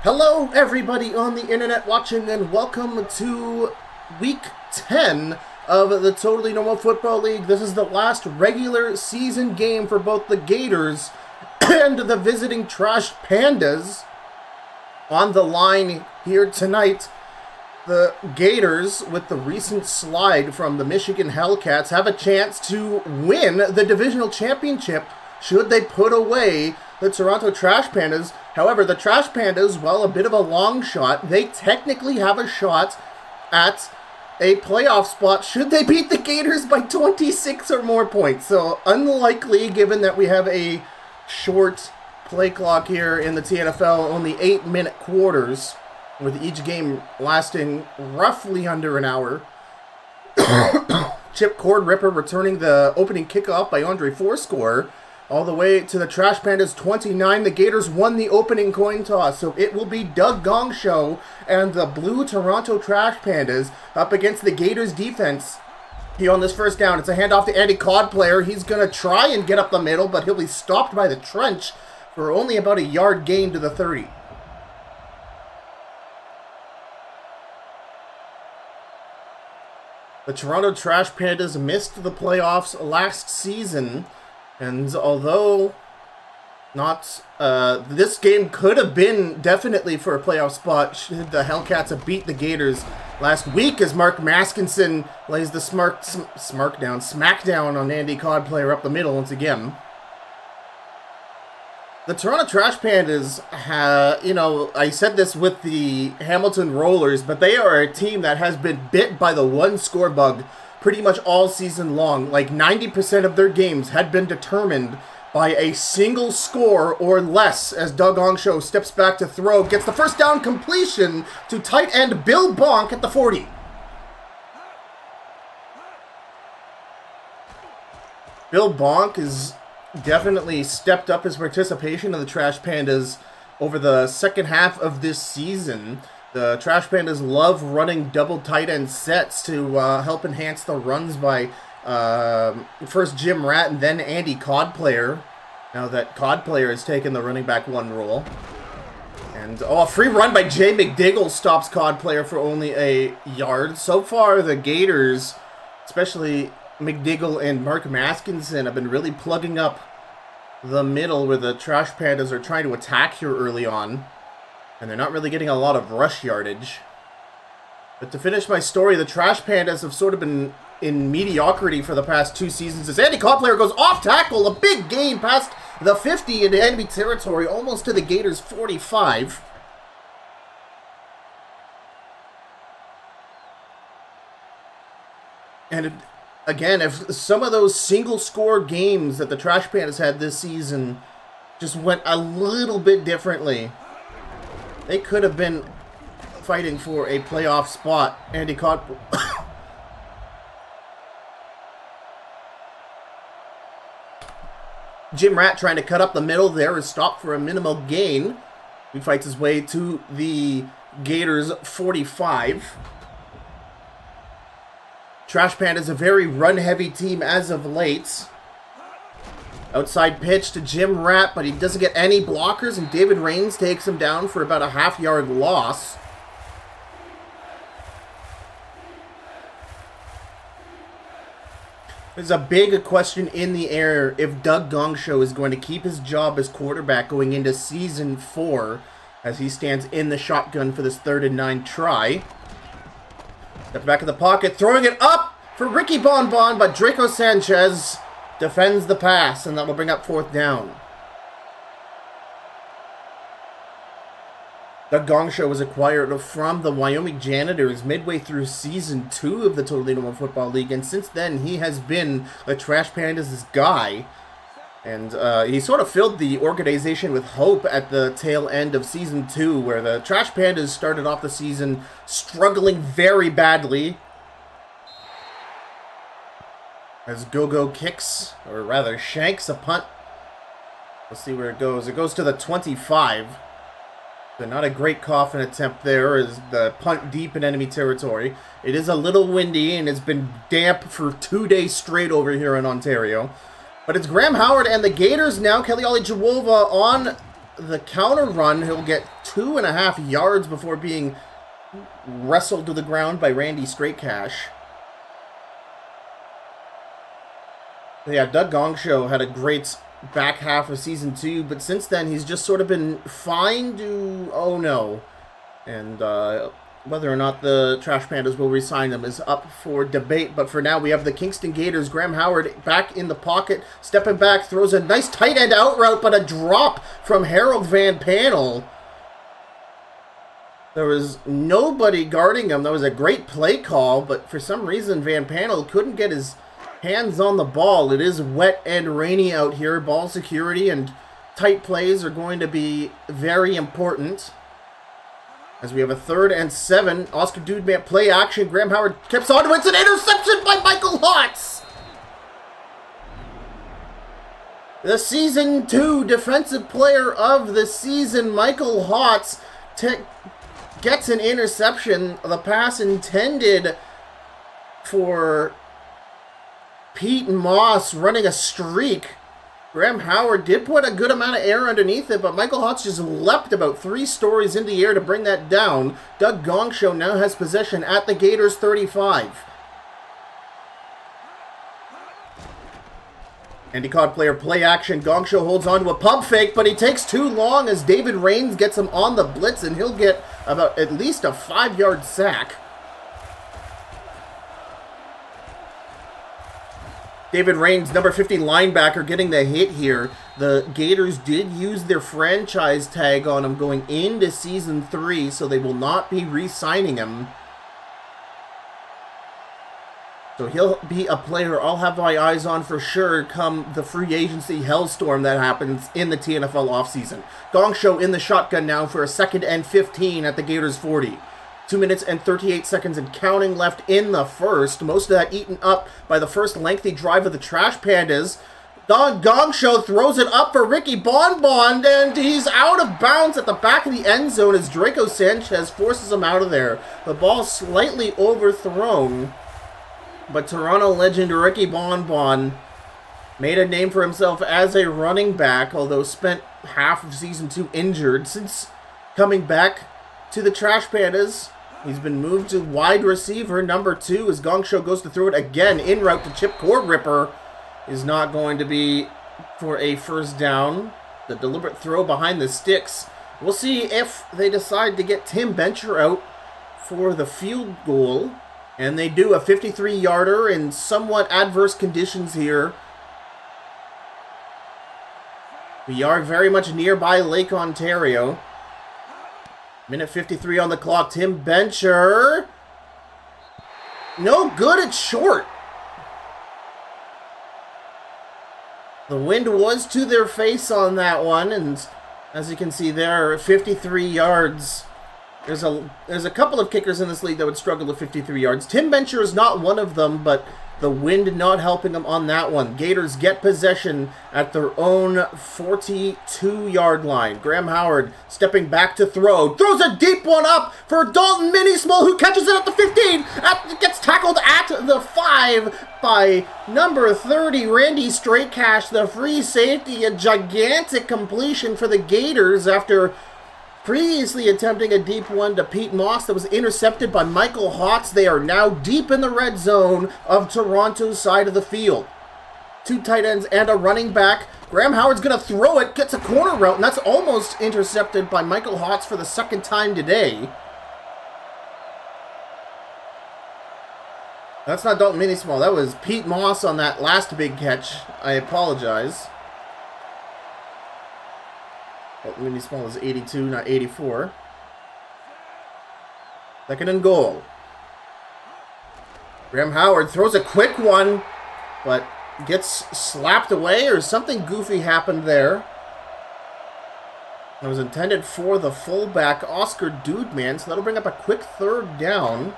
Hello, everybody on the internet watching, and welcome to Week 10 of the Totally Normal Football League. This is the last regular season game for both the Gators and the visiting Trash Pandas. On the line here tonight, the Gators, with the recent slide from the Michigan Hellcats, have a chance to win the divisional championship should they put away the Toronto Trash Pandas. However, the Trash Pandas, while a bit of a long shot, they technically have a shot at a playoff spot should they beat the Gators by 26 or more points. So unlikely, given that we have a short play clock here in the TNFL, only 8-minute quarters, with each game lasting roughly under an hour. Chip Cord Ripper returning the opening kickoff by Andre Fourscore. All the way to the Trash Pandas 29. The Gators won the opening coin toss, so it will be Doug Gongshow and the blue Toronto Trash Pandas up against the Gators defense. Here on this first down, it's a handoff to Andy Cod player. He's going to try and get up the middle, but he'll be stopped by the trench for only about a yard gain to the 30. The Toronto Trash Pandas missed the playoffs last season. And although this game could have been definitely for a playoff spot should the Hellcats have beat the Gators last week, as Mark Maskinson lays the smackdown on Andy Cod player up the middle once again. The Toronto Trash Pandas, I said this with the Hamilton Rollers, but they are a team that has been bit by the one score bug pretty much all season long. Like 90% of their games had been determined by a single score or less, as Doug Gongshow steps back to throw, gets the first down completion to tight end Bill Bonk at the 40. Bill Bonk has definitely stepped up his participation in the Trash Pandas over the second half of this season. The Trash Pandas love running double tight end sets to help enhance the runs by first Jim Ratt and then Andy Cod player. Now that Cod player has taken the running back one role. And a free run by Jay McDiggle stops Cod player for only a yard. So far, the Gators, especially McDiggle and Mark Maskinson, have been really plugging up the middle where the Trash Pandas are trying to attack here early on. And they're not really getting a lot of rush yardage. But to finish my story, the Trash Pandas have sort of been in mediocrity for the past two seasons. As Andy Cod player goes off tackle, a big gain past the 50 into enemy territory, almost to the Gators' 45. And again, if some of those single-score games that the Trash Pandas had this season just went a little bit differently, they could have been fighting for a playoff spot. Andy Cod. Jim Ratt trying to cut up the middle there is stopped for a minimal gain. He fights his way to the Gators' 45. Trash Pandas a very run-heavy team as of late. Outside pitch to Jim Ratt, but he doesn't get any blockers, and David Rains takes him down for about a half-yard loss. There's a big question in the air if Doug Gongshow is going to keep his job as quarterback going into Season 4, as he stands in the shotgun for this 3rd and 9 try. Step back in the pocket, throwing it up for Ricky Bonbon, but Draco Sanchez defends the pass, and that will bring up 4th down. Doug Gongshow was acquired from the Wyoming Janitors midway through Season 2 of the Totally Normal Football League, and since then he has been the Trash Pandas' guy. And he sort of filled the organization with hope at the tail end of Season 2, where the Trash Pandas started off the season struggling very badly. As Go-Go kicks, or rather shanks a punt. Let's see where it goes. It goes to the 25. So not a great coffin attempt there as the punt deep in enemy territory. It is a little windy and it's been damp for 2 days straight over here in Ontario. But it's Graham Howard and the Gators now. Kelly Ollie Jawova on the counter run. He'll get 2.5 yards before being wrestled to the ground by Randy Straightcash. Yeah, Doug Gongshow had a great back half of Season 2, but since then he's just sort of been fine to oh no. And whether or not the Trash Pandas will re-sign him is up for debate, but for now we have the Kingston Gators. Graham Howard back in the pocket, stepping back, throws a nice tight end out route, but a drop from Harold Van Panel. There was nobody guarding him. That was a great play call, but for some reason Van Panel couldn't get his hands on the ball. It is wet and rainy out here. Ball security and tight plays are going to be very important. As we have a 3rd and 7. Oscar Dudeman play action. Graham Howard keeps on to it. It's an interception by Michael Hotz. The Season 2 Defensive Player of the Season, Michael Hotz, gets an interception. The pass intended for Pete Moss running a streak. Graham Howard did put a good amount of air underneath it, but Michael Hotz just leapt about 3 stories in the air to bring that down. Doug Gongshow now has possession at the Gators 35. Andy Cod player play action. Gongshow holds on to a pump fake, but he takes too long as David Rains gets him on the blitz, and he'll get about at least a 5-yard sack. David Rains, number 50 linebacker, getting the hit here. The Gators did use their franchise tag on him going into Season 3, so they will not be re-signing him. So he'll be a player I'll have my eyes on for sure come the free agency hellstorm that happens in the TNFL offseason. Gongshow in the shotgun now for a 2nd and 15 at the Gators 40. 2 minutes and 38 seconds and counting left in the first. Most of that eaten up by the first lengthy drive of the Trash Pandas. Doug Gongshow throws it up for Ricky Bonbon, and he's out of bounds at the back of the end zone as Draco Sanchez forces him out of there. The ball slightly overthrown, but Toronto legend Ricky Bonbon made a name for himself as a running back, although spent half of Season 2 injured. Since coming back to the Trash Pandas, he's been moved to wide receiver number 2 as Gongshow goes to throw it again en route to Chip Cord Ripper. Is not going to be for a first down. The deliberate throw behind the sticks. We'll see if they decide to get Tim Bencher out for the field goal. And they do, a 53-yarder in somewhat adverse conditions here. We are very much nearby Lake Ontario. Minute 53 on the clock. Tim Bencher. No good, it's short. The wind was to their face on that one, and as you can see there, 53 yards. There's a couple of kickers in this league that would struggle with 53 yards. Tim Bencher is not one of them, but the wind not helping them on that one. Gators get possession at their own 42-yard line. Graham Howard stepping back to throw. Throws a deep one up for Dalton Minismall, who catches it at the 15. Gets tackled at the 5 by number 30, Randy Straightcash, the free safety. A gigantic completion for the Gators after previously attempting a deep one to Pete Moss that was intercepted by Michael Hotz. They are now deep in the red zone of Toronto's side of the field. 2 tight ends and a running back. Graham Howard's going to throw it, gets a corner route, and that's almost intercepted by Michael Hotz for the 2nd time today. That's not Dalton Minismall. That was Pete Moss on that last big catch. I apologize. Dalton Minismall is 82, not 84. 2nd and goal. Graham Howard throws a quick one, but gets slapped away, or something goofy happened there. It was intended for the fullback, Oscar Dudeman, so that'll bring up a quick 3rd down.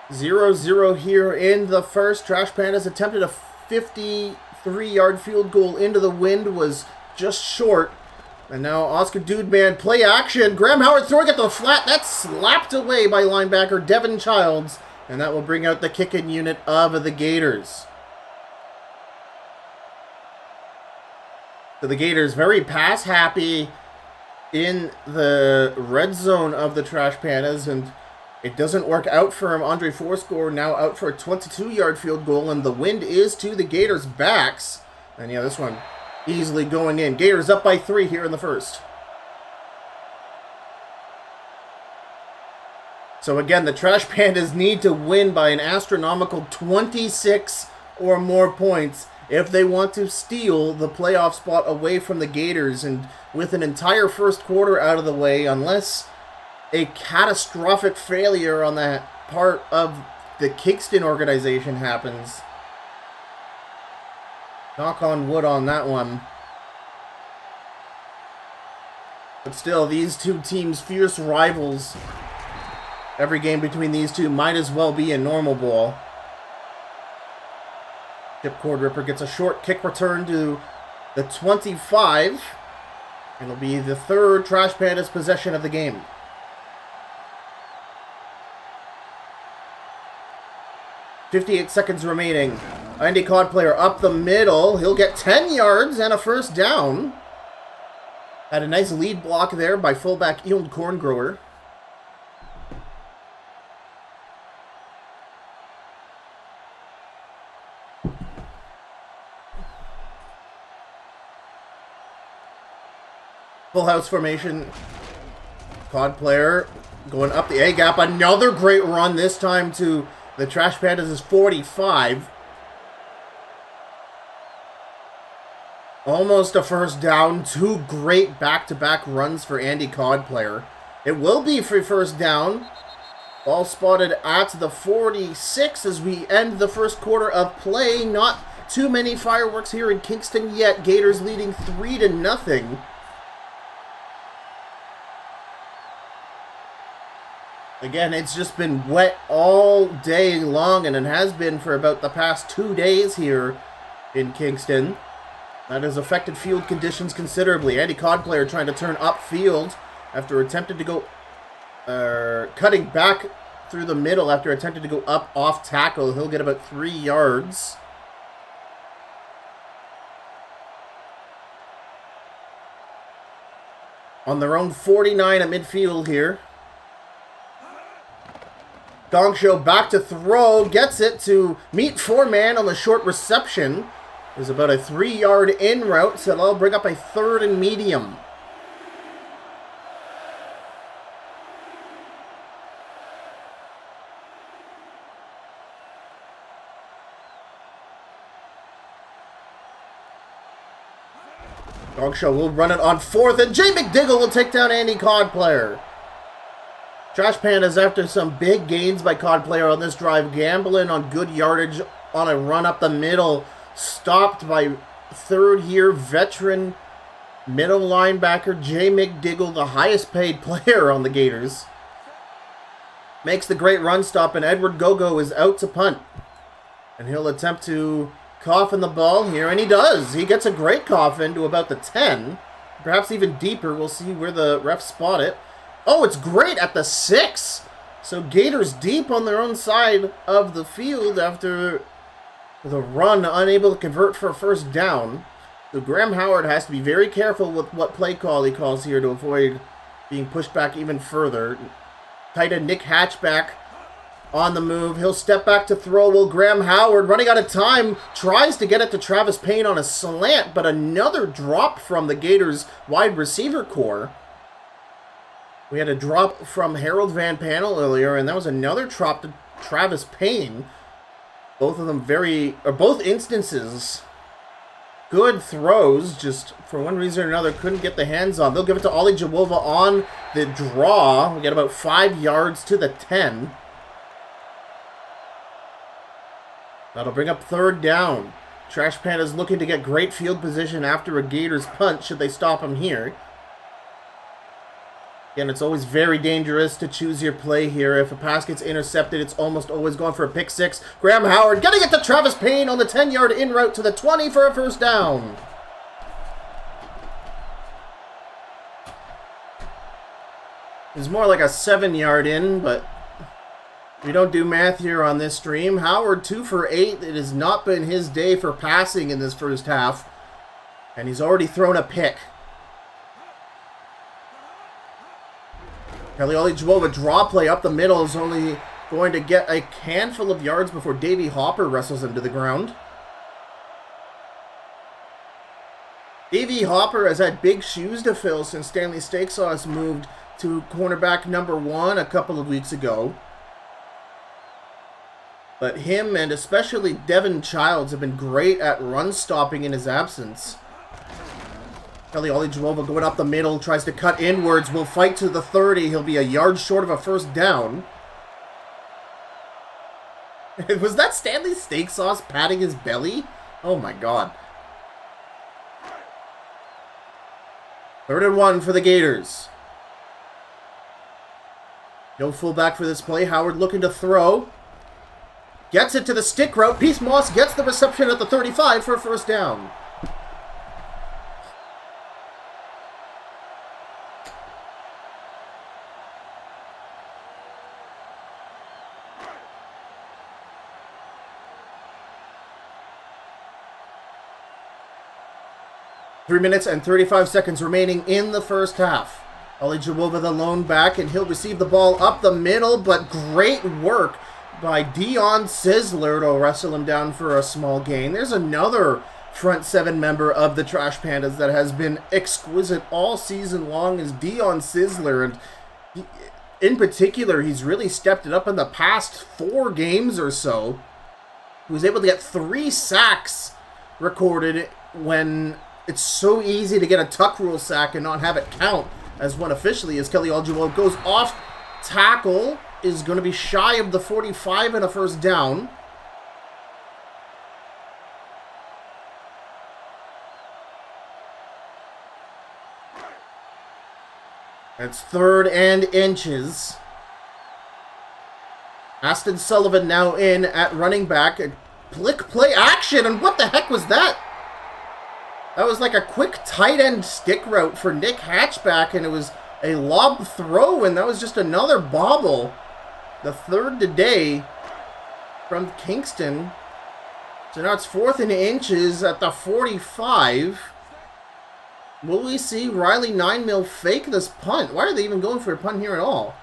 0-0 here in the first. Trash Pandas attempted a 53-yard field goal into the wind, was just short. And now Oscar Dudeman, play action. Graham Howard throwing it to the flat. That's slapped away by linebacker Devin Childs. And that will bring out the kicking unit of the Gators. So the Gators very pass happy in the red zone of the Trash Pandas, and it doesn't work out for him. Andre Fourscore now out for a 22-yard field goal, and the wind is to the Gators' backs. And yeah, this one easily going in. Gators up by 3 here in the first. So again, the Trash Pandas need to win by an astronomical 26 or more points if they want to steal the playoff spot away from the Gators. And with an entire first quarter out of the way, unless a catastrophic failure on that part of the Kingston organization happens, knock on wood on that one. But still, these two teams, fierce rivals. Every game between these two might as well be a normal ball. Chipcord Ripper gets a short kick return to the 25. It'll be the third Trash Pandas possession of the game. .58 seconds remaining. Andy Cod player up the middle. He'll get 10 yards and a first down. Had a nice lead block there by fullback Ewan Corngrower. Full house formation. Cod player going up the A-gap. Another great run, this time to the Trash Pandas' 45. Almost a first down. 2 great back-to-back runs for Andy Cod player. It will be for first down. Ball spotted at the 46 as we end the first quarter of play. Not too many fireworks here in Kingston yet. Gators leading 3-0. Again, it's just been wet all day long, and it has been for about the past 2 days here in Kingston. That has affected field conditions considerably. Andy Cod player trying to turn upfield after attempted to go, cutting back through the middle after attempted to go up off tackle. He'll get about 3 yards. On their own 49 at midfield here. Gong Show back to throw, gets it to meet 4-man on the short reception. There's about a 3-yard in route, so that'll bring up a 3rd and medium. Gong Show will run it on 4th, and Jay McDiggle will take down Andy Cod player. Trash Pandas, after some big gains by Cod player on this drive, gambling on good yardage on a run up the middle. Stopped by 3rd-year veteran middle linebacker Jay McDiggle, the highest paid player on the Gators. Makes the great run stop, and Edward Gogo is out to punt. And he'll attempt to cough in the ball here, and he does. He gets a great cough into about the 10. Perhaps even deeper. We'll see where the refs spot it. Oh, it's great at the 6. So Gators deep on their own side of the field after the run, unable to convert for a first down. So Graham Howard has to be very careful with what play call he calls here to avoid being pushed back even further. Tight end Nick Hatchback on the move. He'll step back to throw. Will Graham Howard, running out of time, tries to get it to Travis Payne on a slant, but another drop from the Gators wide receiver core. We had a drop from Harold Van Panel earlier, and that was another drop to Travis Payne. Both of them both instances, good throws, just for one reason or another couldn't get the hands on. They'll give it to Ollie Jawova on the draw. We get about 5 yards to the 10. That'll bring up 3rd down. Trash Pandas looking to get great field position after a Gators punt should they stop him here. Again, it's always very dangerous to choose your play here. If a pass gets intercepted, it's almost always going for a pick 6. Graham Howard getting it to Travis Payne on the 10-yard in route to the 20 for a first down. It's more like a 7-yard in, but we don't do math here on this stream. Howard 2 for 8. It has not been his day for passing in this first half. And he's already thrown a pick. Kalioli-Joel, a draw play up the middle, is only going to get a handful of yards before Davey Hopper wrestles him to the ground. Davey Hopper has had big shoes to fill since Stanley Steaksauce moved to cornerback number 1 a couple of weeks ago. But him and especially Devin Childs have been great at run stopping in his absence. Kalioli-Joel going up the middle, tries to cut inwards, will fight to the 30. He'll be a yard short of a first down. Was that Stanley Steaksauce patting his belly? Oh my god. 3rd and 1 for the Gators. No fullback for this play. Howard looking to throw. Gets it to the stick route. Peace Moss gets the reception at the 35 for a first down. Three minutes and 35 seconds remaining in the first half. Ali Jawova the lone back, and he'll receive the ball up the middle, but great work by Dion Sizzler to wrestle him down for a small gain. There's another front 7 member of the Trash Pandas that has been exquisite all season long, is Dion Sizzler, and in particular, he's really stepped it up in the past 4 games or so. He was able to get 3 sacks recorded when it's so easy to get a tuck rule sack and not have it count as one officially, as Kalioli-Joel goes off tackle, is going to be shy of the 45 and a first down. It's 3rd and inches. Aston Sullivan now in at running back. A blick play action, and what the heck was that? That was like a quick tight end stick route for Nick Hatchback, and it was a lob throw, and that was just another bobble. The 3rd today from Kingston. So now it's 4th and inches at the 45. Will we see Riley 9-mil fake this punt? Why are they even going for a punt here at all?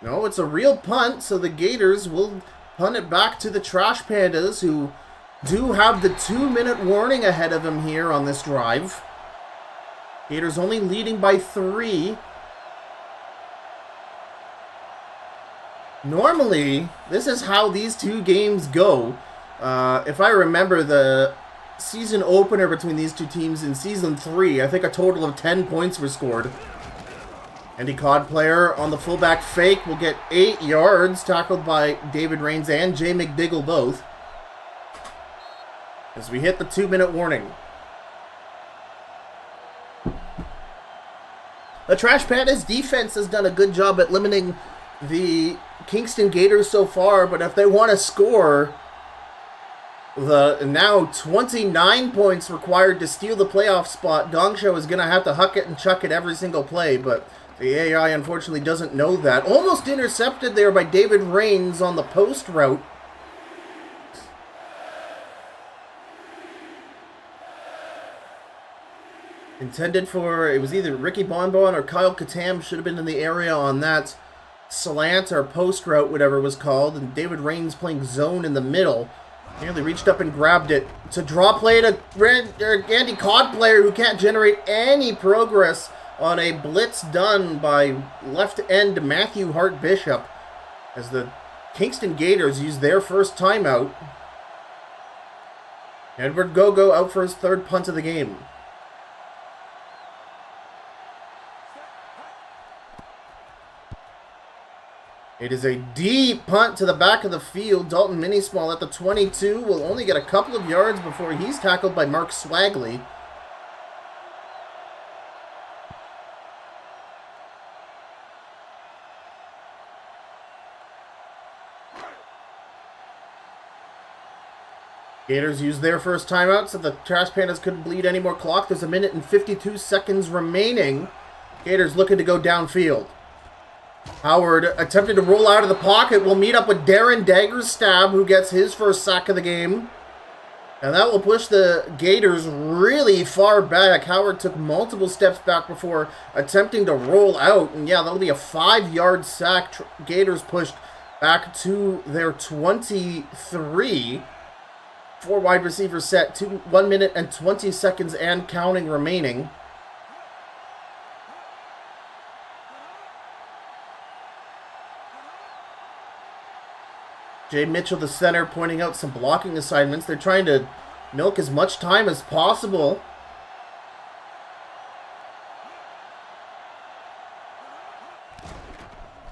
No, it's a real punt, so the Gators will punt it back to the Trash Pandas, who do have the 2-minute warning ahead of them here on this drive. Gators only leading by 3. Normally, this is how these 2 games go. If I remember the season opener between these 2 teams in Season 3, I think a total of 10 points were scored. Andy Cod player on the fullback fake will get 8 yards, tackled by David Rains and Jay McDiggle both, as we hit the 2-minute warning. The Trash Pandas defense has done a good job at limiting the Kingston Gators so far, but if they want to score the now 29 points required to steal the playoff spot, Dong Show is going to have to huck it and chuck it every single play, but the AI unfortunately doesn't know that. Almost intercepted there by David Rains on the post route. Intended for, it was either Ricky Bonbon or Kyle Katam, should have been in the area on that slant or post route, whatever it was called, and David Rains playing zone in the middle. Nearly reached up and grabbed it to draw play to Andy Cod player, who can't generate any progress on a blitz done by left end Matthew Hart Bishop, as the Kingston Gators use their first timeout. Edward Gogo out for his 3rd punt of the game. It is a deep punt to the back of the field. Dalton Minismall at the 22 will only get a couple of yards before he's tackled by Mark Swagley. Gators use their first timeout, so the Trash Pandas couldn't bleed any more clock. There's a minute and 52 seconds remaining. Gators looking to go downfield. Howard attempted to roll out of the pocket. Will meet up with Darren Daggerstab, who gets his first sack of the game. And that will push the Gators really far back. Howard took multiple steps back before attempting to roll out. And yeah, that'll be a 5-yard sack. Gators pushed back to their 23. 4 wide receivers set. 1 minute and 20 seconds and counting remaining. Jay Mitchell, the center, pointing out some blocking assignments. They're trying to milk as much time as possible.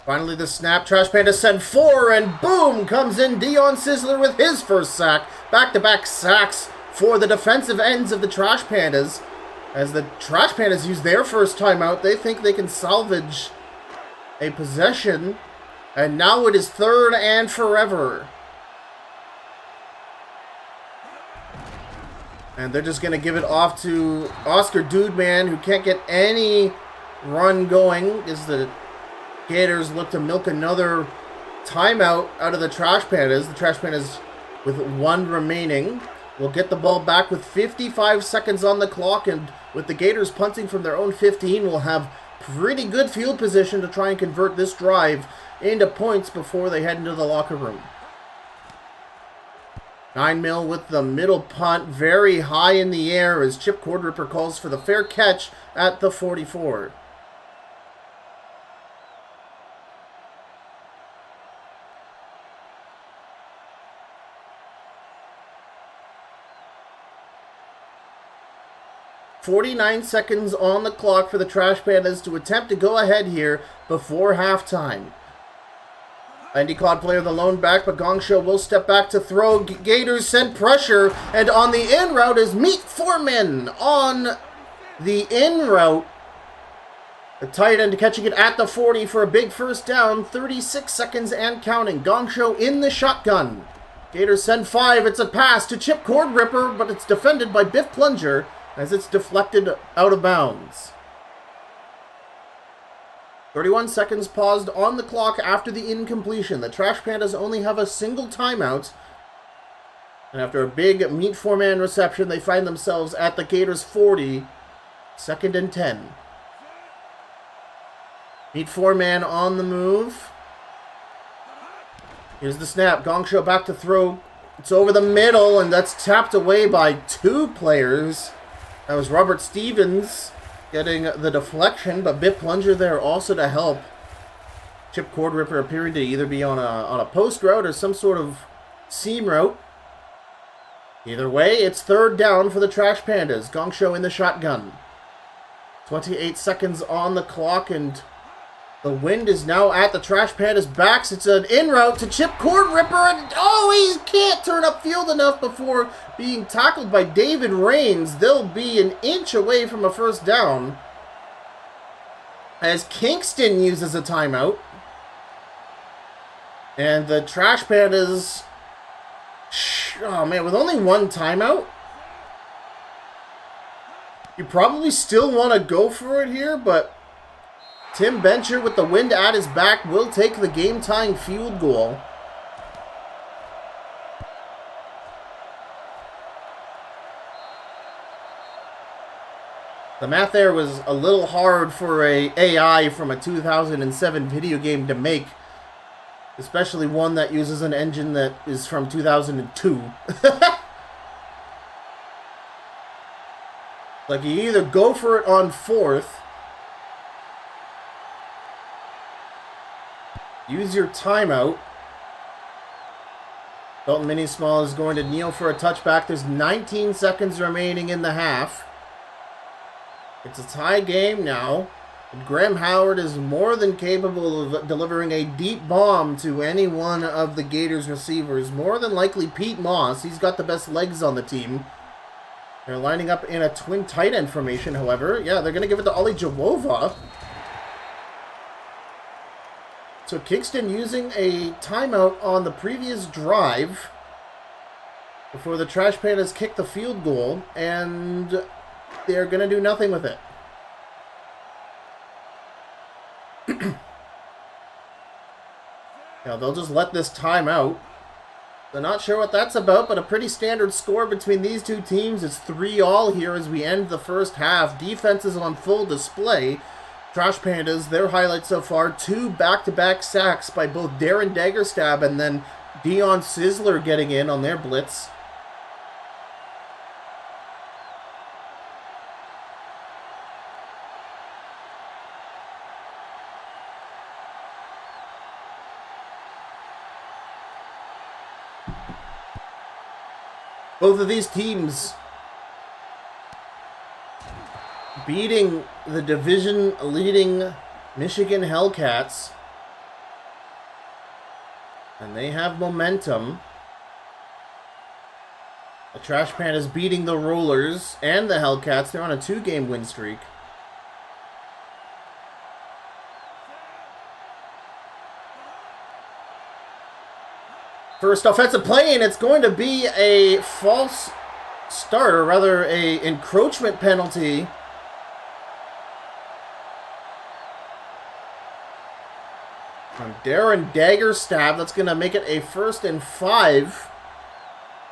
Finally, the snap. Trash Pandas send 4, and boom! Comes in Dion Sizzler with his first sack. Back-to-back sacks for the defensive ends of the Trash Pandas. As the Trash Pandas use their first timeout, they think they can salvage a possession. And now it is 3rd and forever. And they're just going to give it off to Oscar Dudeman, who can't get any run going as the Gators look to milk another timeout out of the Trash Pandas. The Trash Pandas, with 1 remaining, will get the ball back with 55 seconds on the clock. And with the Gators punting from their own 15, will have pretty good field position to try and convert this drive into points before they head into the locker room. 9-0 with the middle punt, very high in the air as Chip Cordripper calls for the fair catch at the 44. .49 seconds on the clock for the Trash Pandas to attempt to go ahead here before halftime. Andy Cod player the lone back, but Gongshow will step back to throw. Gators send pressure, and on the in route is Meat Foreman on the in route. The tight end catching it at the 40 for a big first down. 36 seconds and counting. Gongshow in the shotgun. Gators send 5. It's a pass to Chip Cordripper, but it's defended by Biff Plunger as it's deflected out of bounds. 31 seconds paused on the clock after the incompletion. The Trash Pandas only have a single timeout. And after a big Meat Foreman reception, they find themselves at the Gators 40, 2nd and 10. Meat Foreman on the move. Here's the snap. Gongshow back to throw. It's over the middle, and that's tapped away by 2 players. That was Robert Stevens getting the deflection, but Biff Plunger there also to help. Chip Cordripper appearing to either be on a post route or some sort of seam route. Either way, it's 3rd down for the Trash Pandas. Gongshow in the shotgun. 28 seconds on the clock, and the wind is now at the Trash Pandas' backs. It's an in route to Chip Cordripper, and he can't turn upfield enough before being tackled by David Rains. They'll be an inch away from a first down as Kingston uses a timeout. And the Trash Pandas, with only 1 timeout, you probably still want to go for it here, but Tim Bencher, with the wind at his back, will take the game-tying field goal. The math there was a little hard for a AI from a 2007 video game to make, especially one that uses an engine that is from 2002. Like, you either go for it on 4th, use your timeout. Dalton Mini-Small is going to kneel for a touchback. There's 19 seconds remaining in the half. It's a tie game now. And Graham Howard is more than capable of delivering a deep bomb to any one of the Gators receivers. More than likely Pete Moss. He's got the best legs on the team. They're lining up in a twin tight end formation, however. Yeah, they're going to give it to Ollie Jawova. So Kingston using a timeout on the previous drive before the Trash Pandas kick the field goal, and they're going to do nothing with it. Now they'll just let this timeout. So not sure what that's about, but a pretty standard score between these two teams. It's 3-all here as we end the first half. Defense is on full display. Trash Pandas, their highlights so far, 2 back-to-back sacks by both Darren Daggerstab and then Dion Sizzler getting in on their blitz. Both of these teams beating the division-leading Michigan Hellcats. And they have momentum. The Trash Pandas beating the Rollers and the Hellcats. They're on a 2-game win streak. First offensive play, and it's going to be a false start, or rather a encroachment penalty. On Darren Daggerstab, that's going to make it a 1st and 5.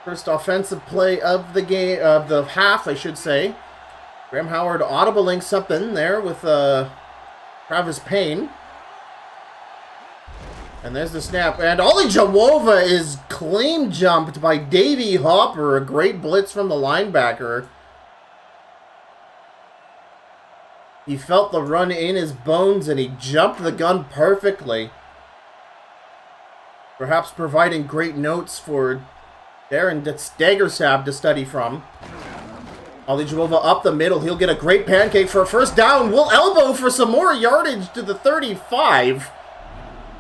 First offensive play of the game, of the half, I should say. Graham Howard audibling something there with Travis Payne. And there's the snap. And Ollie Jawova is claim jumped by Davey Hopper. A great blitz from the linebacker. He felt the run in his bones and he jumped the gun perfectly. Perhaps providing great notes for Darren Daggerstab to study from. Ollie Jawova up the middle. He'll get a great pancake for a first down. We'll elbow for some more yardage to the 35.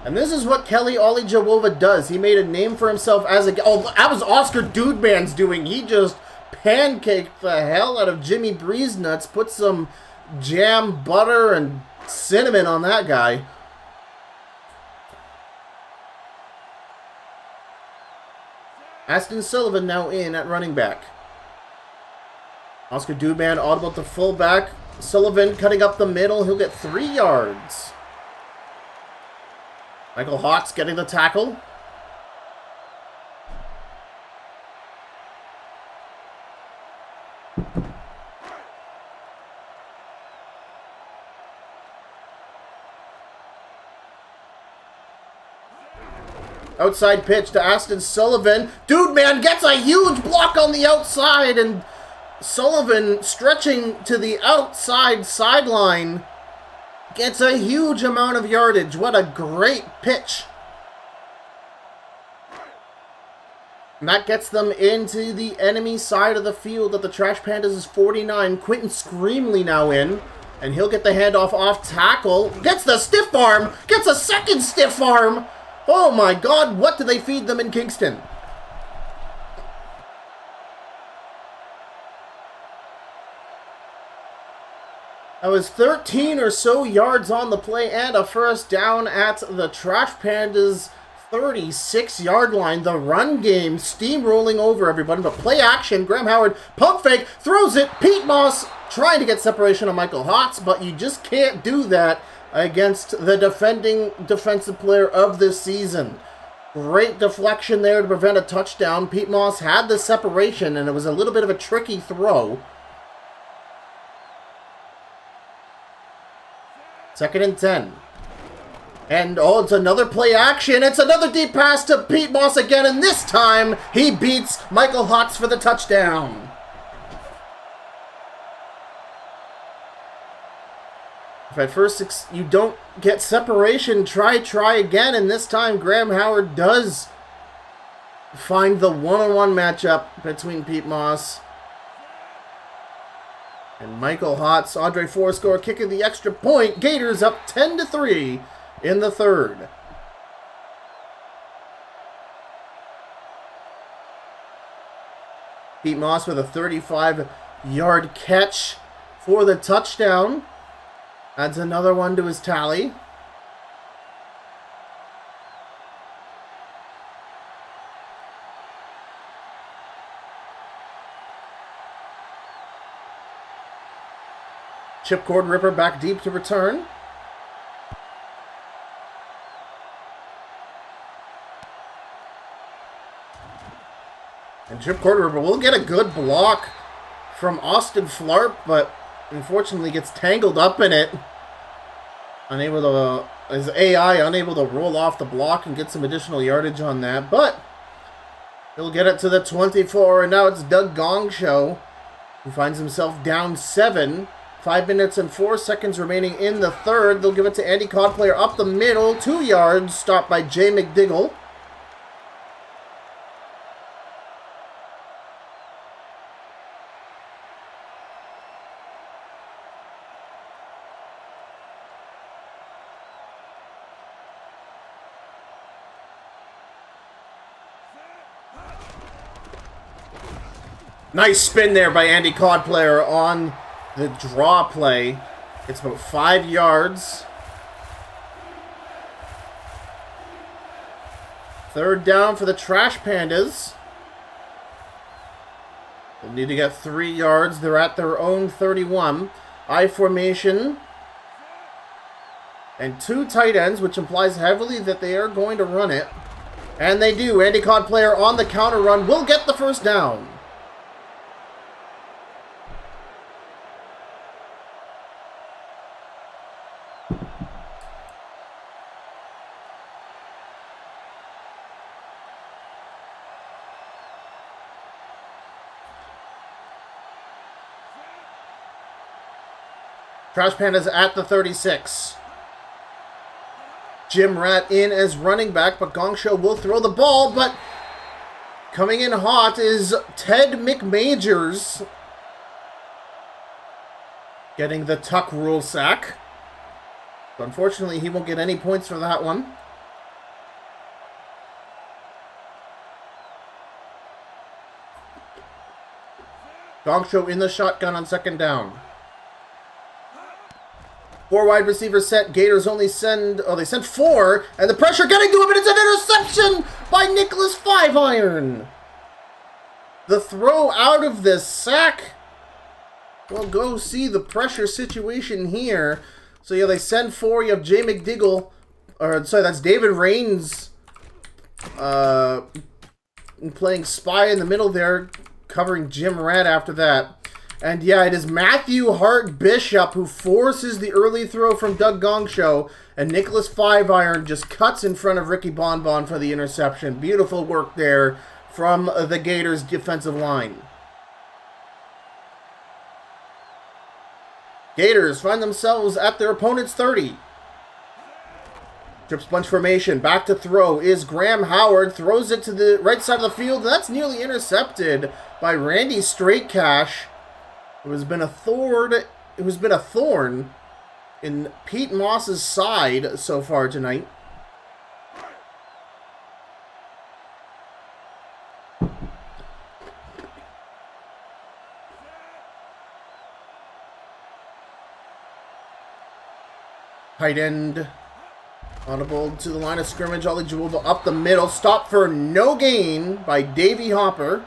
And this is what Kelly Ollie Jawova does. He made a name for himself as a... Oh, that was Oscar Dudeman's doing. He just pancaked the hell out of Jimmy Breeze Nuts. Put some jam, butter, and cinnamon on that guy. Aston Sullivan now in at running back. Oscar Dudeman audible to fullback. Sullivan cutting up the middle. He'll get 3 yards. Michael Hawks getting the tackle. Outside pitch to Aston Sullivan. Dude, man, gets a huge block on the outside, and Sullivan stretching to the outside sideline. Gets a huge amount of yardage. What a great pitch. And that gets them into the enemy side of the field at the Trash Pandas' 49. Quentin Screamley now in. And he'll get the handoff off tackle. Gets the stiff arm. Gets a second stiff arm. Oh my God, what do they feed them in Kingston? That was 13 or so yards on the play and a first down at the Trash Pandas' 36-yard line. The run game steamrolling over everybody, but play action. Graham Howard, pump fake, throws it. Pete Moss trying to get separation on Michael Hotz, but you just can't do that against the defending defensive player of this season. Great deflection there to prevent a touchdown. Pete Moss had the separation, and it was a little bit of a tricky throw. 2nd and 10. And, oh, it's another play action. It's another deep pass to Pete Moss again, and this time he beats Michael Hotz for the touchdown. If at first you don't get separation, try again, and this time Graham Howard does find the one-on-one matchup between Pete Moss and Michael Hotz. Andre Fourscore kicking the extra point. Gators up 10-3 in the third. Pete Moss with a 35-yard catch for the touchdown. Adds another one to his tally. Chipcord Ripper back deep to return. Chip quarter, but we'll get a good block from Austin Flarp, but unfortunately gets tangled up in it. Unable to, his AI unable to roll off the block and get some additional yardage on that, but he'll get it to the 24, and now it's Doug Gongshow, who finds himself down 7. 5 minutes and 4 seconds remaining in the third. They'll give it to Andy Codplayer up the middle, 2 yards, stopped by Jay McDiggle. Nice spin there by Andy Codplayer on the draw play. It's about 5 yards. Third down for the Trash Pandas. They'll need to get 3 yards. They're at their own 31. I formation. And 2 tight ends, which implies heavily that they are going to run it. And they do. Andy Codplayer on the counter run will get the first down. Trash Pandas at the 36. Jim Rat in as running back, but Gongshow will throw the ball, but coming in hot is Ted McMajors, getting the tuck rule sack. But unfortunately, he won't get any points for that one. Gongshow in the shotgun on second down. 4 wide receivers set. Gators only send... Oh, they sent 4. And the pressure getting to him, and it's an interception by Nicholas Five-Iron. The throw out of this sack. We'll go see the pressure situation here. So, yeah, they send 4. You have Jay McDiggle. Or, sorry, that's David Rains playing spy in the middle there, covering Jim Rat after that. And yeah, it is Matthew Hart Bishop who forces the early throw from Doug Gongshow, and Nicholas Five-Iron just cuts in front of Ricky Bonbon for the interception. Beautiful work there from the Gators' defensive line. Gators find themselves at their opponent's 30. Trips bunch formation, back to throw is Graham Howard, throws it to the right side of the field, and that's nearly intercepted by Randy Straightcash. It has been a thorn in Pete Moss's side so far tonight. Tight end audible to the line of scrimmage. Ollie Jewelba up the middle. Stop for no gain by Davey Hopper.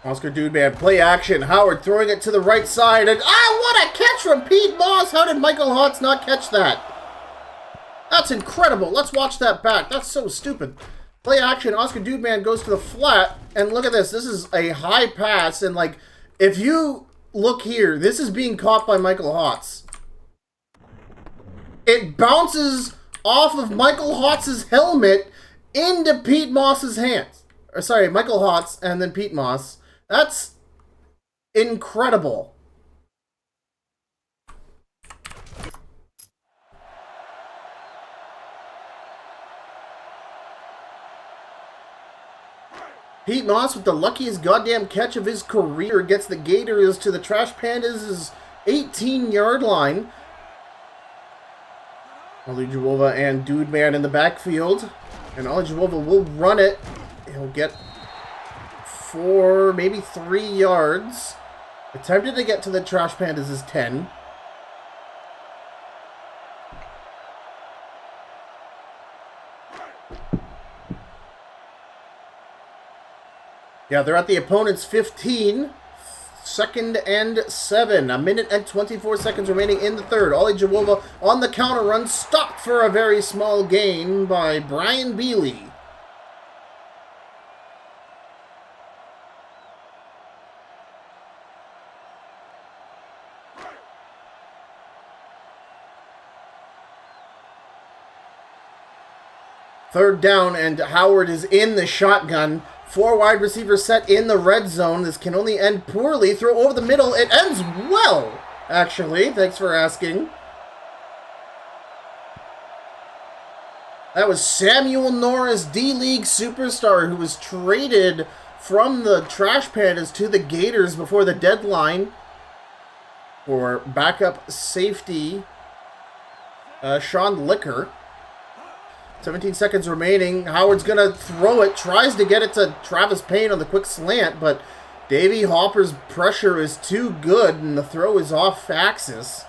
Oscar Dudeman, play action. Howard throwing it to the right side. And what a catch from Pete Moss. How did Michael Hotz not catch that? That's incredible. Let's watch that back. That's so stupid. Play action. Oscar Dudeman goes to the flat. And look at this. This is a high pass. And, like, if you look here, this is being caught by Michael Hotz. It bounces off of Michael Hotz's helmet into Pete Moss's hands. Or, sorry, Michael Hotz and then Pete Moss. That's incredible. Pete Moss with the luckiest goddamn catch of his career gets the Gators to the Trash Pandas' 18-yard line. Ollie Jewelba and Dudeman in the backfield. And Ollie Jewelba will run it. He'll get 4, maybe 3 yards. Attempted to get to the Trash Pandas' 10. Yeah, they're at the opponent's 15. 2nd and 7. 1 minute and 24 seconds remaining in the third. Ollie Jawova on the counter run. Stopped for a very small gain by Brian Bealey. Third down, and Howard is in the shotgun. 4 wide receivers set in the red zone. This can only end poorly. Throw over the middle. It ends well, actually. Thanks for asking. That was Samuel Norris, D-League superstar, who was traded from the Trash Pandas to the Gators before the deadline for backup safety Sean Licker. 17 seconds remaining. Howard's going to throw it. Tries to get it to Travis Payne on the quick slant, but Davey Hopper's pressure is too good, and the throw is off axis.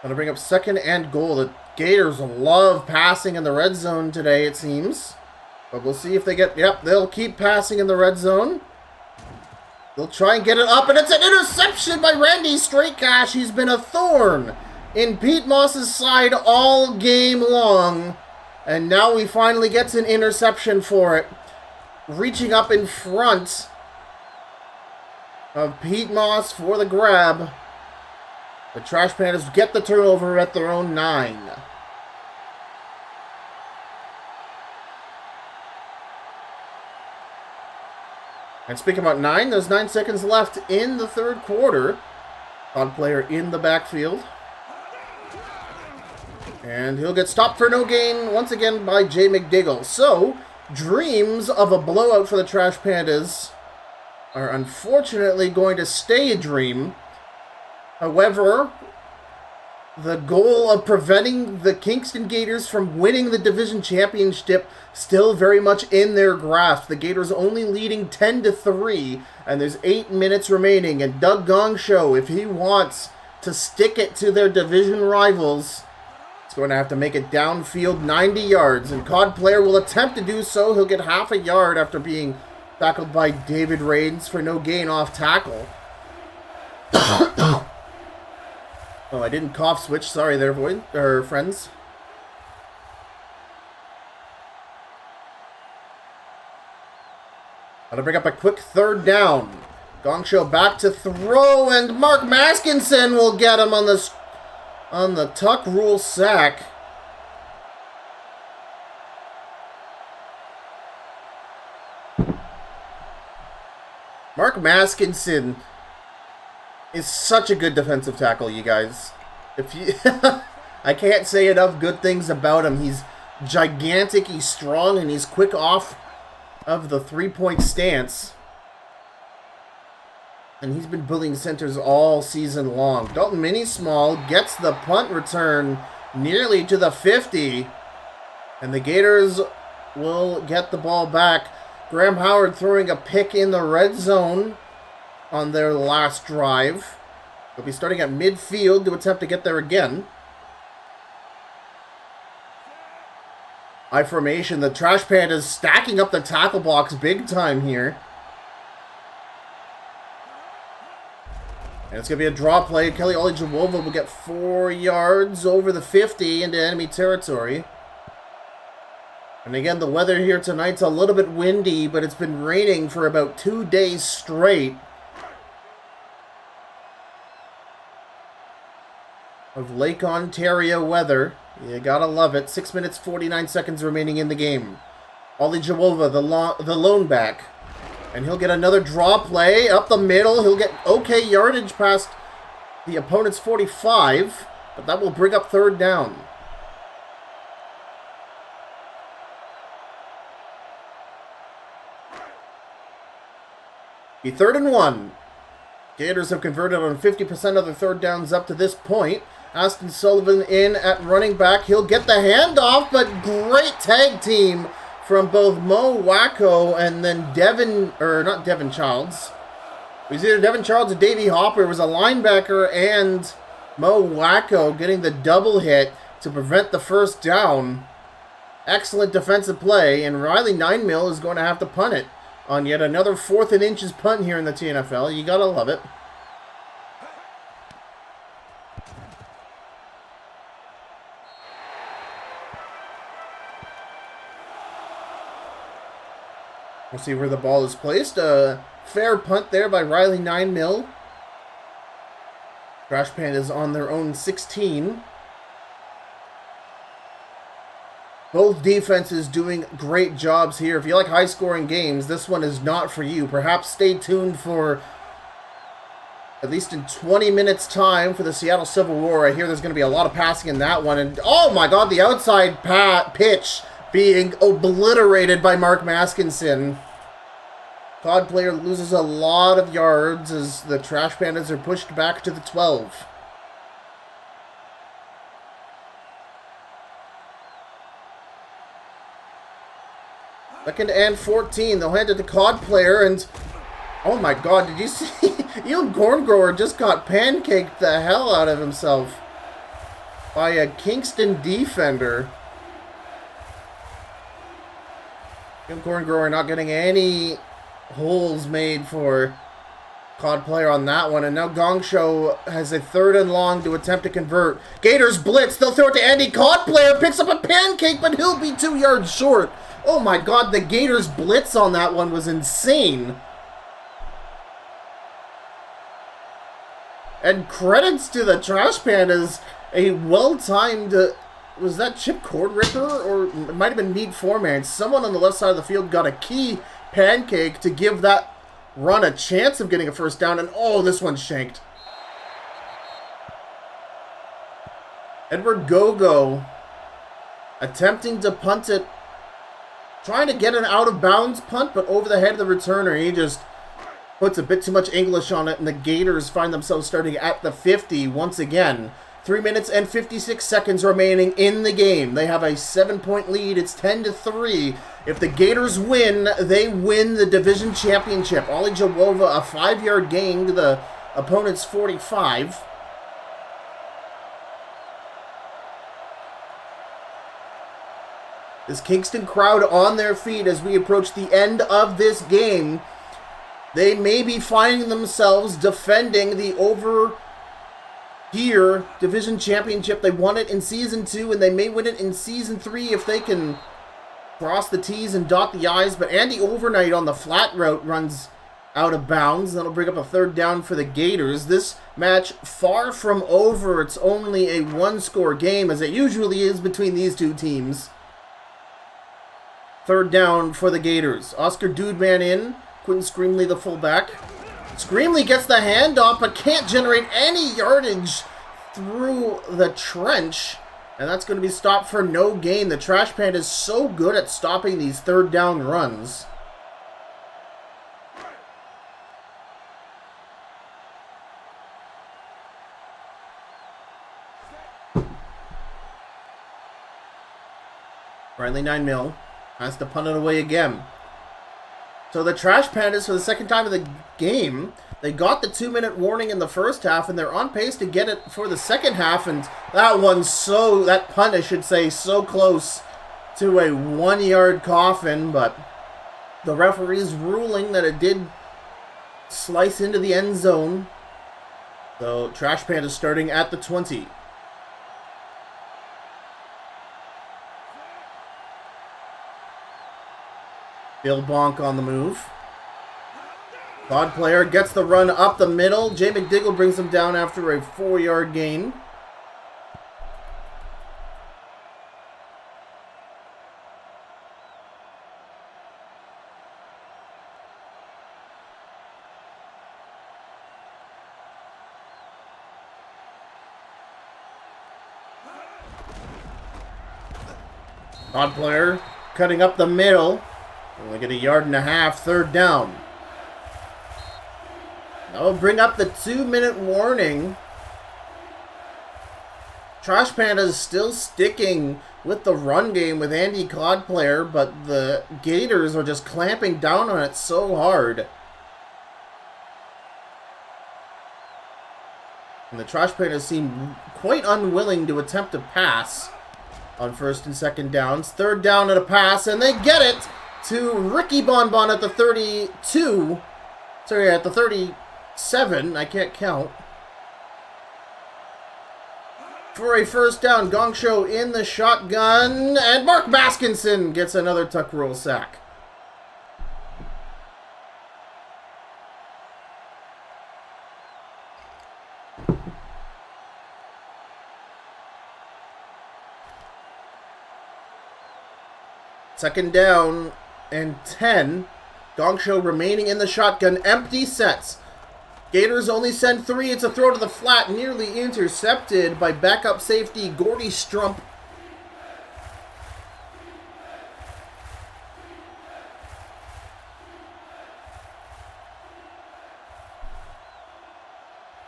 Going to bring up 2nd and goal. The Gators love passing in the red zone today, it seems. But we'll see if they get... Yep, they'll keep passing in the red zone. They'll try and get it up, and it's an interception by Randy Straightcash. He's been a thorn in Pete Moss's side all game long. And now he finally gets an interception for it. Reaching up in front of Pete Moss for the grab. The Trash Pandas get the turnover at their own 9. And speaking about 9, there's 9 seconds left in the third quarter. Odd player in the backfield. And he'll get stopped for no gain once again by Jay McDiggle. So, dreams of a blowout for the Trash Pandas are unfortunately going to stay a dream. However, the goal of preventing the Kingston Gators from winning the division championship still very much in their grasp. The Gators only leading 10-3, and there's 8 minutes remaining. And Doug Gongshow, if he wants to stick it to their division rivals, he's going to have to make it downfield 90 yards. And COD player will attempt to do so. He'll get half a yard after being tackled by David Rains for no gain off tackle. Oh, I didn't cough switch. Sorry there, friends. Gotta bring up a quick third down. Gongshow back to throw, and Mark Maskinson will get him on the tuck rule sack. Mark Maskinson is such a good defensive tackle, you guys. If you, I can't say enough good things about him. He's gigantic, he's strong, and he's quick off of the three-point stance. And he's been bullying centers all season long. Dalton Mini-Small gets the punt return nearly to the 50. And the Gators will get the ball back. Graham Howard throwing a pick in the red zone on their last drive. They'll be starting at midfield to attempt to get there again. I formation. The Trash Pandas stacking up the tackle box big time here. And it's going to be a draw play. Kelly Olajawova will get 4 yards over the 50 into enemy territory. And again, the weather here tonight's a little bit windy, but it's been raining for about 2 days straight. Of Lake Ontario weather. You gotta love it. 6 minutes, 49 seconds remaining in the game. Ollie Jawova, the lone back. And he'll get another draw play up the middle. He'll get okay yardage past the opponent's 45. But that will bring up third down. Be 3rd and 1. Gators have converted on 50% of their third downs up to this point. Aston Sullivan in at running back. He'll get the handoff, but great tag team from both Mo Wacko and then not Devin Childs. It was either Devin Childs or Davey Hopper. It was a linebacker and Mo Wacko getting the double hit. to prevent the first down. Excellent defensive play, and Riley 9-mil is going to have to punt it on yet another 4th and inches punt here in the TNFL. You gotta love it. We'll see where the ball is placed. A fair punt there by Riley 9-mil. Trash Pandas on their own 16. Both defenses doing great jobs here. If you like high-scoring games, this one is not for you. Perhaps stay tuned for at least in 20 minutes' time for the Seattle Civil War. I hear there's going to be a lot of passing in that one. And oh my god, the outside pitch being obliterated by Mark Maskinson. COD player loses a lot of yards as the Trash Pandas are pushed back to the 12. Second and 14. They'll hand it to COD player, and oh my god, did you see? Ewan Corngrower just got pancaked the hell out of himself by a Kingston defender. Ewan Corngrower not getting any holes made for COD player on that one, and now Gong Show has a 3rd and long to attempt to convert. Gators blitz, they'll throw it to Andy. COD player picks up a pancake, but he'll be 2 yards short. Oh my god, the Gators blitz on that one was insane. And credits to the Trash Pandas, a well-timed, was that Chip Cord Ripper? Or it might have been Meade Foreman. Someone on the left side of the field got a key pancake to give that run a chance of getting a first down, and oh, this one's shanked. Edward Gogo attempting to punt it, trying to get an out-of-bounds punt, but over the head of the returner, he just puts a bit too much English on it, and the Gators find themselves starting at the 50 once again. 3 minutes and 56 seconds remaining in the game. They have a 7-point lead. It's 10-3. If the Gators win, they win the division championship. Ollie Jawova, a 5-yard gain to the opponent's 45. This Kingston crowd on their feet as we approach the end of this game. They may be finding themselves defending the here division championship. They won it in Season 2, and they may win it in Season 3 if they can cross the T's and dot the I's. But Andy Overnight on the flat route runs out of bounds. That'll bring up a 3rd down for the Gators. This match far from over. It's only a 1-score game, as it usually is between these two teams. 3rd down for the Gators. Oscar Dudeman in. Quentin Screamley the fullback. Screamley gets the handoff, but can't generate any yardage through the trench. And that's going to be stopped for no gain. The Trash Pandas is so good at stopping these 3rd down runs. Riley 9-mil has to punt it away again. So the Trash Pandas, for the second time of the game, they got the 2-minute warning in the first half, and they're on pace to get it for the second half. And that punt, I should say, so close to a 1-yard coffin, but the referee's ruling that it did slice into the end zone. So Trash Pandas starting at the 20. Bill Bonk on the move. COD player gets the run up the middle. Jay McDiggle brings him down after a 4-yard gain. COD player cutting up the middle. Only get a 1.5 yards, 3rd down. That will bring up the 2-minute warning. Trash Pandas still sticking with the run game with Andy COD player, but the Gators are just clamping down on it so hard. And the Trash Pandas seem quite unwilling to attempt a pass on first and second downs. Third down and a pass, and they get it to Ricky Bonbon at the 32. Sorry, at the 37. I can't count. For a first down, Gong Show in the shotgun, and Mark Baskinson gets another tuck roll sack. Second down and 10. Gong Show remaining in the shotgun. Empty sets. Gators only send 3. It's a throw to the flat, nearly intercepted by backup safety Gordy Strump.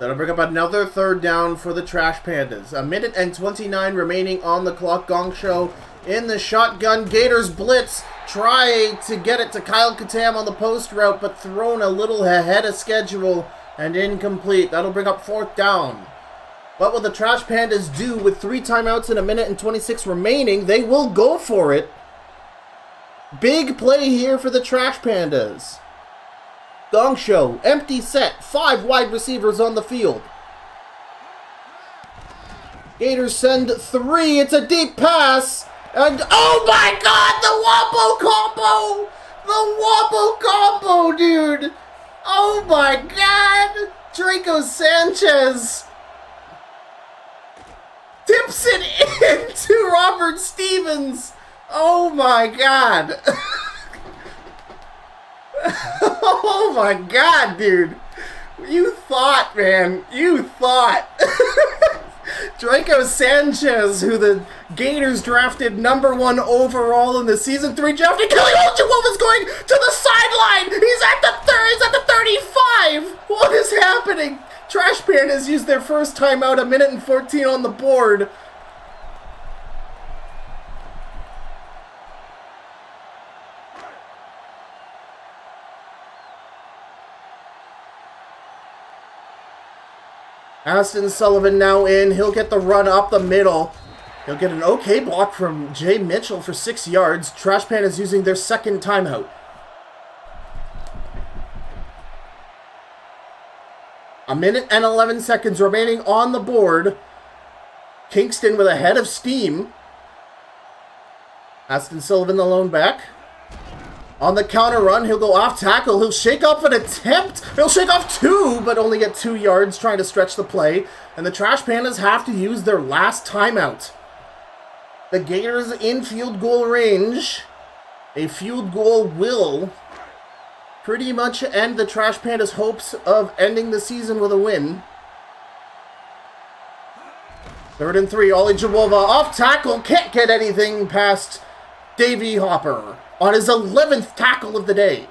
That'll bring up another third down for the Trash Pandas. 1:29 remaining on the clock. Gong Show in the shotgun. Gators blitz. Try to get it to Kyle Katam on the post route, but thrown a little ahead of schedule and incomplete. That'll bring up fourth down. What will the Trash Pandas do with 3 timeouts and 1:26 remaining? They will go for it. Big play here for the Trash Pandas. Gong Show, empty set, 5 wide receivers on the field. Gators send 3, it's a deep pass, and oh my god, the Wombo combo! The Wombo combo, dude! Oh my god! Draco Sanchez tips it into Robert Stevens! Oh my god! Oh my god, dude. You thought, man. You thought. Draco Sanchez, who the Gators drafted #1 overall in the Season 3 draft. And Kelly Olajewov is going to the sideline. He's at the 35. What is happening? Trash Pandas used their first timeout, 1:14 on the board. Aston Sullivan now in. He'll get the run up the middle. He'll get an okay block from Jay Mitchell for 6 yards. Trash Pandas using their second timeout. A minute and 11 seconds remaining on the board. Kingston with a head of steam. Aston Sullivan, the lone back. On the counter run, he'll go off tackle. He'll shake off an attempt. He'll shake off 2, but only get 2 yards trying to stretch the play. And the Trash Pandas have to use their last timeout. The Gators in field goal range. A field goal will pretty much end the Trash Pandas' hopes of ending the season with a win. 3rd and 3, Olajewov off tackle. Can't get anything past Davey Hopper on his 11th tackle of the day.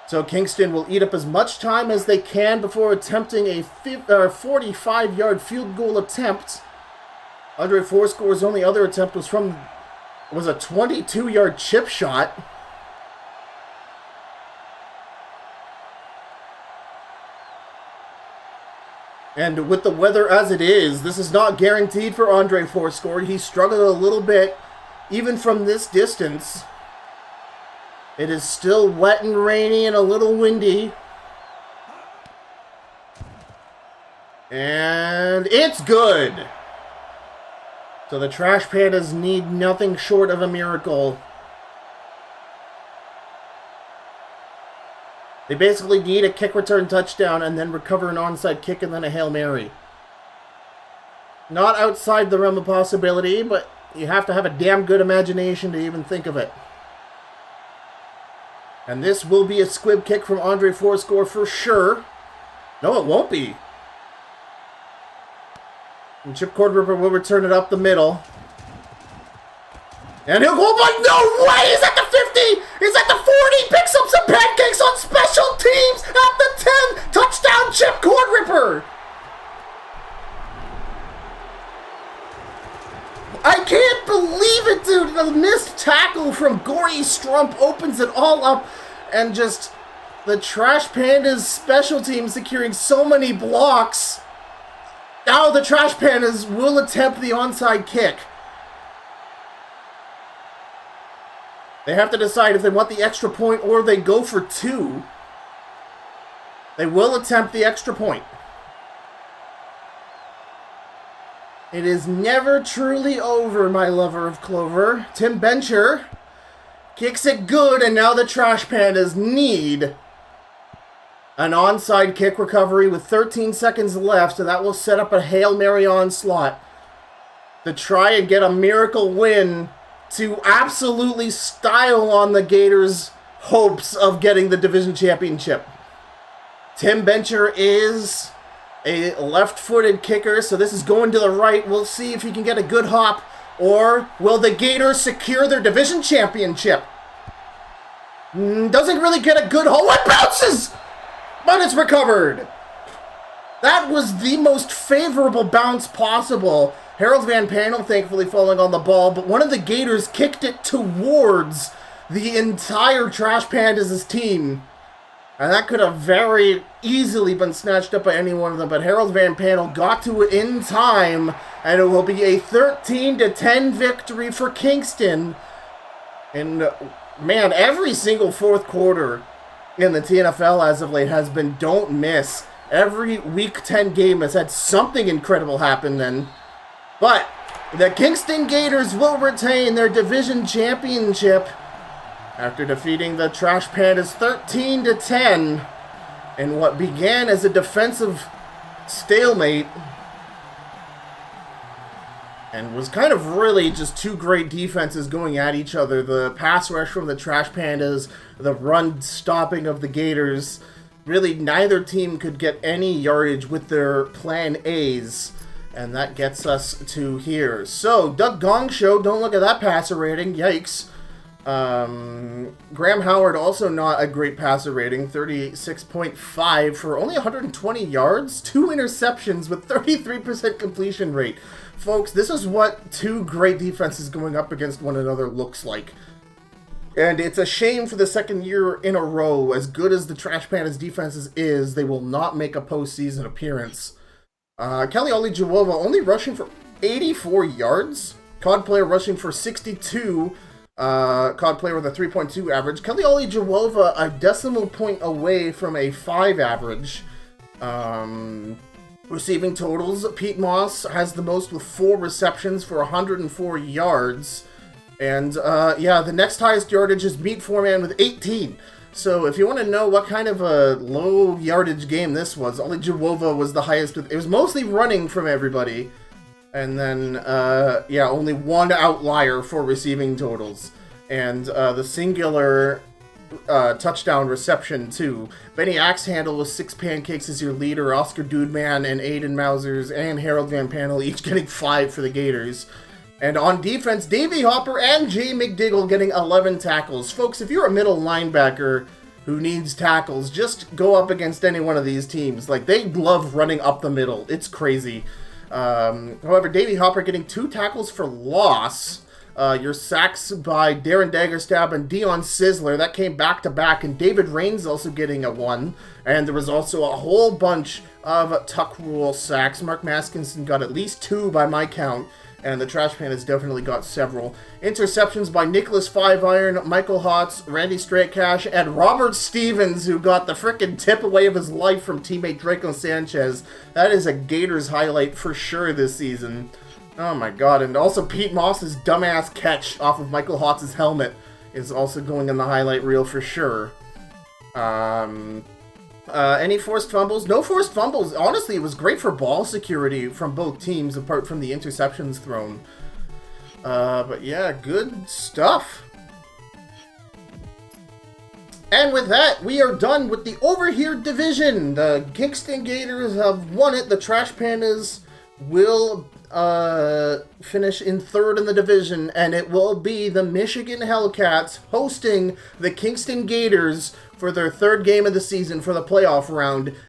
So Kingston will eat up as much time as they can before attempting a 45-yard field goal attempt. Andre Fourscore's only other attempt was a 22-yard chip shot. And with the weather as it is, this is not guaranteed for Andre Fourscore. He struggled a little bit, even from this distance. It is still wet and rainy and a little windy. And it's good. So the Trash Pandas need nothing short of a miracle. They basically need a kick return touchdown and then recover an onside kick and then a Hail Mary. Not outside the realm of possibility, but you have to have a damn good imagination to even think of it. And this will be a squib kick from Andre Fourscore for sure. No, it won't be. And Chip Cordripper will return it up the middle. And he'll go, like, no way! He's at the 50! He's at the 40! Picks up some pancakes on special teams at the 10! Touchdown, Chip Cordripper! I can't believe it, dude! The missed tackle from Gory Strump opens it all up and just The Trash Pandas special team securing so many blocks. Now the Trash Pandas will attempt the onside kick. They have to decide if they want the extra point or they go for 2. They will attempt the extra point. It is never truly over, my lover of clover. Tim Bencher kicks it good, and now the Trash Pandas need an onside kick recovery with 13 seconds left, so that will set up a Hail Mary onslaught to try and get a miracle win to absolutely style on the Gators' hopes of getting the division championship. Tim Bencher is a left-footed kicker, so this is going to the right. We'll see if he can get a good hop, or will the Gators secure their division championship? Doesn't really get a good hole. It bounces! But it's recovered. That was the most favorable bounce possible. Harold Van Panel thankfully falling on the ball, but one of the Gators kicked it towards the entire Trash Pandas' team. And that could have very easily been snatched up by any one of them, but Harold Van Panel got to it in time, and it will be a 13-10 victory for Kingston. And, man, every single fourth quarter in the TNFL as of late has been don't miss. Every Week 10 game has had something incredible happen then. But the Kingston Gators will retain their division championship after defeating the Trash Pandas 13-10 in what began as a defensive stalemate and was kind of really just two great defenses going at each other. The pass rush from the Trash Pandas, the run stopping of the Gators. Really, neither team could get any yardage with their plan A's. And that gets us to here. So, Doug Gong Show, don't look at that passer rating. Yikes. Graham Howard, also not a great passer rating. 36.5 for only 120 yards. 2 interceptions with 33% completion rate. Folks, this is what two great defenses going up against one another looks like. And it's a shame for the second year in a row, as good as the Trash Pandas defenses is, they will not make a postseason appearance. Kelly Olijuwova only rushing for 84 yards. COD player rushing for 62. COD player with a 3.2 average. Kelly Olijuwova a decimal point away from a 5 average. Receiving totals, Pete Moss has the most with 4 receptions for 104 yards. And, yeah, the next highest yardage is Meat Foreman with 18. So if you want to know what kind of a low yardage game this was, Olijuwova was the highest. It was mostly running from everybody. And then, yeah, only one outlier for receiving totals. And the singular touchdown reception, too. Benny Axehandle with 6 pancakes as your leader. Oscar Dudeman and Aiden Mausers and Harold Van Panel each getting 5 for the Gators. And on defense, Davey Hopper and Jay McDiggle getting 11 tackles. Folks, if you're a middle linebacker who needs tackles, just go up against any one of these teams. Like, they love running up the middle. It's crazy. However, Davey Hopper getting 2 tackles for loss. Your sacks by Darren Daggerstab and Dion Sizzler, that came back-to-back. And David Rains also getting a 1. And there was also a whole bunch of tuck rule sacks. Mark Maskinson got at least 2 by my count. And the Trash Pandas definitely got several. Interceptions by Nicholas Five Iron, Michael Hotz, Randy Straightcash, and Robert Stevens, who got the frickin' tip away of his life from teammate Draco Sanchez. That is a Gators highlight for sure this season. Oh my god, and also Pete Moss's dumbass catch off of Michael Hotz's helmet is also going in the highlight reel for sure. Any forced fumbles? No forced fumbles. Honestly, it was great for ball security from both teams, apart from the interceptions thrown. But yeah, good stuff. And with that, we are done with the Over Here division. The Kingston Gators have won it. The Trash Pandas will finish in 3rd in the division, and it will be the Michigan Hellcats hosting the Kingston Gators for their 3rd game of the season for the playoff round.